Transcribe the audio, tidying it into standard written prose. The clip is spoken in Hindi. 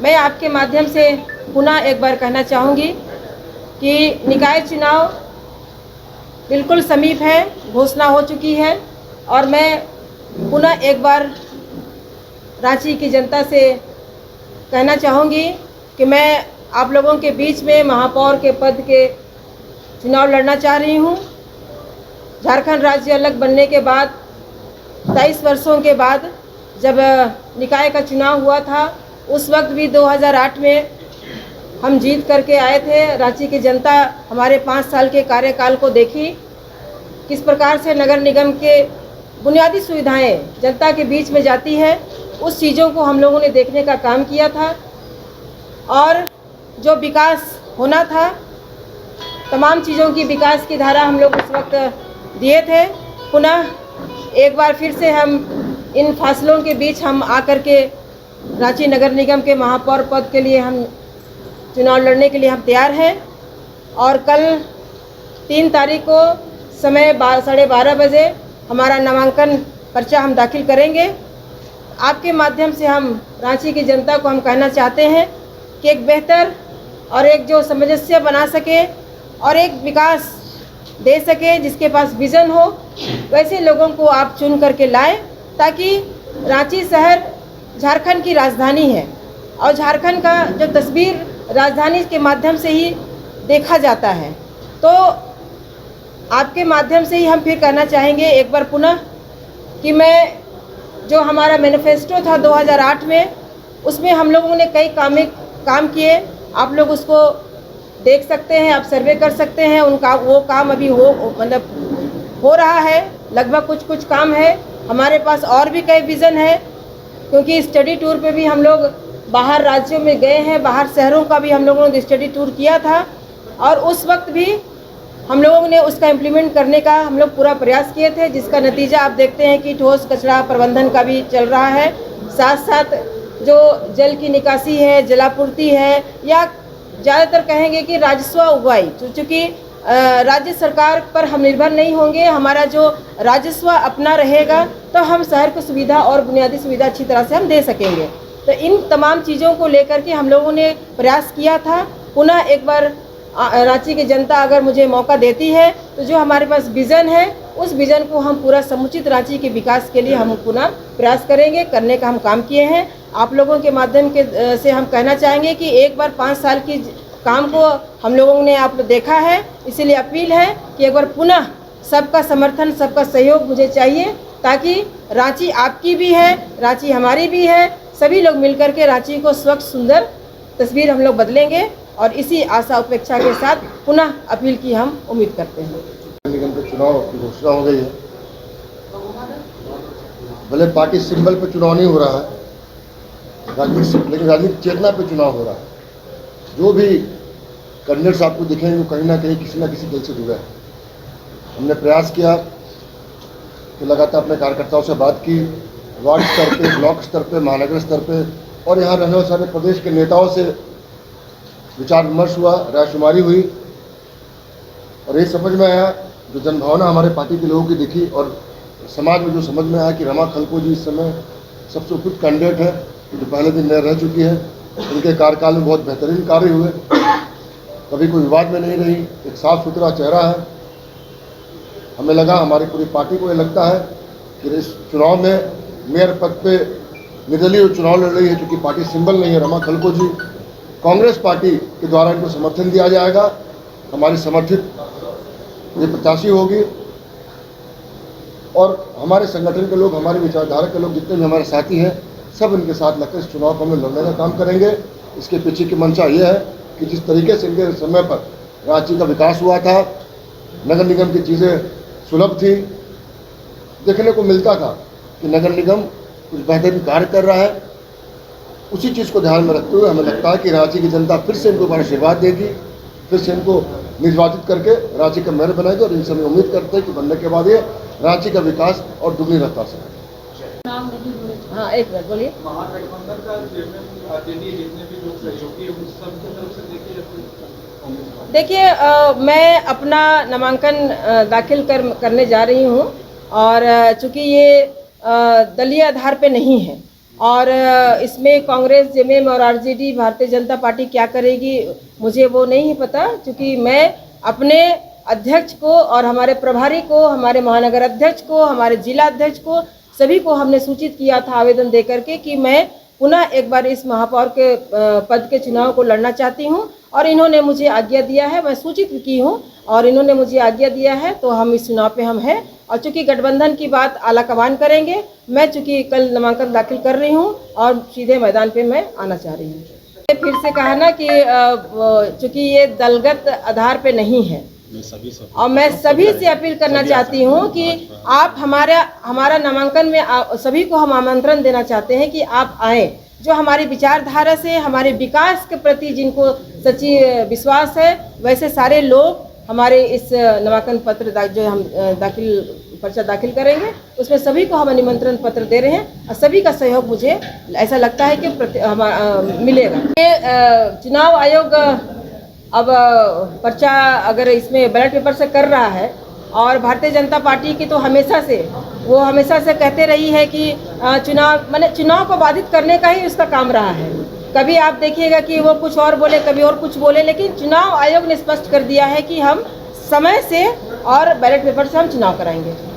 मैं आपके माध्यम से पुनः एक बार कहना चाहूँगी कि निकाय चुनाव बिल्कुल समीप है, घोषणा हो चुकी है और मैं पुनः एक बार रांची की जनता से कहना चाहूँगी कि मैं आप लोगों के बीच में महापौर के पद के चुनाव लड़ना चाह रही हूँ। झारखंड राज्य अलग बनने के बाद 23 वर्षों के बाद जब निकाय का चुनाव हुआ था, उस वक्त भी 2008 में हम जीत करके आए थे। रांची की जनता हमारे 5 साल के कार्यकाल को देखी, किस प्रकार से नगर निगम के बुनियादी सुविधाएं जनता के बीच में जाती है, उस चीज़ों को हम लोगों ने देखने का काम किया था और जो विकास होना था, तमाम चीज़ों की विकास की धारा हम लोग उस वक्त दिए थे। पुनः एक बार फिर से हम इन फासलों के बीच हम आकर के रांची नगर निगम के महापौर पद के लिए हम चुनाव लड़ने के लिए हम तैयार हैं और कल 3 तारीख को समय 12:30 बजे हमारा नामांकन पर्चा हम दाखिल करेंगे। आपके माध्यम से हम रांची की जनता को हम कहना चाहते हैं कि एक बेहतर और एक जो सामंजस्य बना सके और एक विकास दे सके, जिसके पास विज़न हो, वैसे लोगों को आप चुन करके लाएं, ताकि रांची शहर झारखंड की राजधानी है और झारखंड का जो तस्वीर राजधानी के माध्यम से ही देखा जाता है। तो आपके माध्यम से ही हम फिर कहना चाहेंगे एक बार पुनः कि मैं जो हमारा मैनिफेस्टो था 2008 में, उसमें हम लोगों ने कई काम किए। आप लोग उसको देख सकते हैं, आप सर्वे कर सकते हैं। उनका वो काम अभी हो रहा है, लगभग कुछ काम है। हमारे पास और भी कई विज़न है, क्योंकि स्टडी टूर पे भी हम लोग बाहर राज्यों में गए हैं, बाहर शहरों का भी हम लोगों ने स्टडी टूर किया था और उस वक्त भी हम लोगों ने उसका इम्प्लीमेंट करने का हम लोग पूरा प्रयास किए थे, जिसका नतीजा आप देखते हैं कि ठोस कचरा प्रबंधन का भी चल रहा है। साथ साथ जो जल की निकासी है, जलापूर्ति है, या ज़्यादातर कहेंगे कि राजस्व उगाही, चूँकि राज्य सरकार पर हम निर्भर नहीं होंगे, हमारा जो राजस्व अपना रहेगा तो हम शहर को सुविधा और बुनियादी सुविधा अच्छी तरह से हम दे सकेंगे। तो इन तमाम चीज़ों को लेकर के हम लोगों ने प्रयास किया था। पुनः एक बार रांची की जनता अगर मुझे मौका देती है तो जो हमारे पास विज़न है, उस विज़न को हम पूरा समुचित रांची के विकास के लिए हम पुनः प्रयास करेंगे, करने का हम काम किए हैं। आप लोगों के माध्यम के से हम कहना चाहेंगे कि एक बार 5 साल की काम को हम लोगों ने आप देखा है, इसीलिए अपील है कि एक बार पुनः सबका समर्थन, सबका सहयोग मुझे चाहिए, ताकि रांची आपकी भी है, रांची हमारी भी है, सभी लोग मिलकर के रांची को स्वच्छ सुंदर तस्वीर हम लोग बदलेंगे और इसी आशा उपेक्षा के साथ पुनः अपील की हम उम्मीद करते हैं। निगम के चुनाव की घोषणा हो गई है। भले पार्टी सिंबल पे चुनाव नहीं हो रहा है, लेकिन राजनीतिक चेतना पे चुनाव हो रहा है। जो भी कैंडिडेट्स आपको दिखेंगे वो कहीं ना कहीं किसी न किसी दल से जुड़े हैं। हमने प्रयास किया कि लगातार अपने कार्यकर्ताओं से बात की, वार्ड स्तर पे, ब्लॉक स्तर पे, महानगर स्तर पे और यहाँ रहने वाले सारे प्रदेश के नेताओं से विचार विमर्श हुआ, रायशुमारी हुई और ये समझ में आया, जो जनभावना हमारे पार्टी के लोगों की दिखी और समाज में जो समझ में आया कि रमा खलको जी इस समय सबसे उपयुक्त कैंडिडेट है, जो पहले दिन रह चुकी है। उनके कार्यकाल में बहुत बेहतरीन कार्य हुए, कभी कोई विवाद में नहीं रही, एक साफ सुथरा चेहरा है। हमें लगा, हमारी पूरी पार्टी को ये लगता है कि इस चुनाव में मेयर पद पे निर्दलीय चुनाव लड़ रही है, क्योंकि पार्टी सिंबल नहीं है रमा खलको जी। कांग्रेस पार्टी के द्वारा इनको समर्थन दिया जाएगा, हमारी समर्थित ये प्रत्याशी होगी और हमारे संगठन के लोग, हमारी विचारधारा के लोग, जितने भी हमारे साथी हैं, सब इनके साथ लगकर इस चुनाव को हमें लड़ने का काम करेंगे। इसके पीछे की मंशा ये है कि जिस तरीके से इनके समय पर रांची का विकास हुआ था, नगर निगम की चीज़ें सुलभ थी, देखने को मिलता था कि नगर निगम कुछ बेहतरीन कार्य कर रहा है। उसी चीज़ को ध्यान में रखते हुए हमें लगता है कि रांची की जनता फिर से इनको बड़ा आशीर्वाद देगी, फिर से इनको निर्वाचित करके रांची का मेयर बनाएगी और इनसे हम उम्मीद करते हैं कि बनने के बाद ये रांची का विकास और दुगनी रफ्तार से। हाँ, एक मिनट बोलिए। महागठबंधन का जितने भी लोग सहयोगी हैं, उन सब की तरफ से देखिए, मैं अपना नामांकन दाखिल करने जा रही हूँ और चूँकि ये दलीय आधार पे नहीं है, और इसमें कांग्रेस, जेएमएम और आरजेडी भारतीय जनता पार्टी क्या करेगी मुझे वो नहीं पता, क्योंकि मैं अपने अध्यक्ष को और हमारे प्रभारी को, हमारे महानगर अध्यक्ष को, हमारे जिला अध्यक्ष को, सभी को हमने सूचित किया था आवेदन दे करके कि मैं पुनः एक बार इस महापौर के पद के चुनाव को लड़ना चाहती हूं, और इन्होंने मुझे आज्ञा दिया है, मैं सूचित की हूं और इन्होंने मुझे आज्ञा दिया है, तो हम इस चुनाव पे हम हैं। और चूँकि गठबंधन की बात आला कमान करेंगे, मैं चूँकि कल नामांकन दाखिल कर रही हूँ और सीधे मैदान पे मैं आना चाह रही हूँ। फिर से कहा ना कि चूँकि ये दलगत आधार पे नहीं है, और मैं सभी से अपील करना चाहती हूँ कि आप हमारा नामांकन में सभी को हम आमंत्रण देना चाहते हैं कि आप आएँ, जो हमारी विचारधारा से हमारे विकास के प्रति जिनको सच्ची विश्वास है, वैसे सारे लोग हमारे इस नामांकन पत्र जो हम पर्चा दाखिल करेंगे, उसमें सभी को हम निमंत्रण पत्र दे रहे हैं और सभी का सहयोग मुझे ऐसा लगता है कि मिलेगा। ये चुनाव आयोग अब पर्चा अगर इसमें बैलेट पेपर से कर रहा है, और भारतीय जनता पार्टी की तो हमेशा से कहते रही है कि चुनाव को बाधित करने का ही उसका काम रहा है। कभी आप देखिएगा कि वो कुछ और बोले, कभी और कुछ बोले, लेकिन चुनाव आयोग ने स्पष्ट कर दिया है कि हम समय से और बैलेट पेपर से हम चुनाव कराएंगे।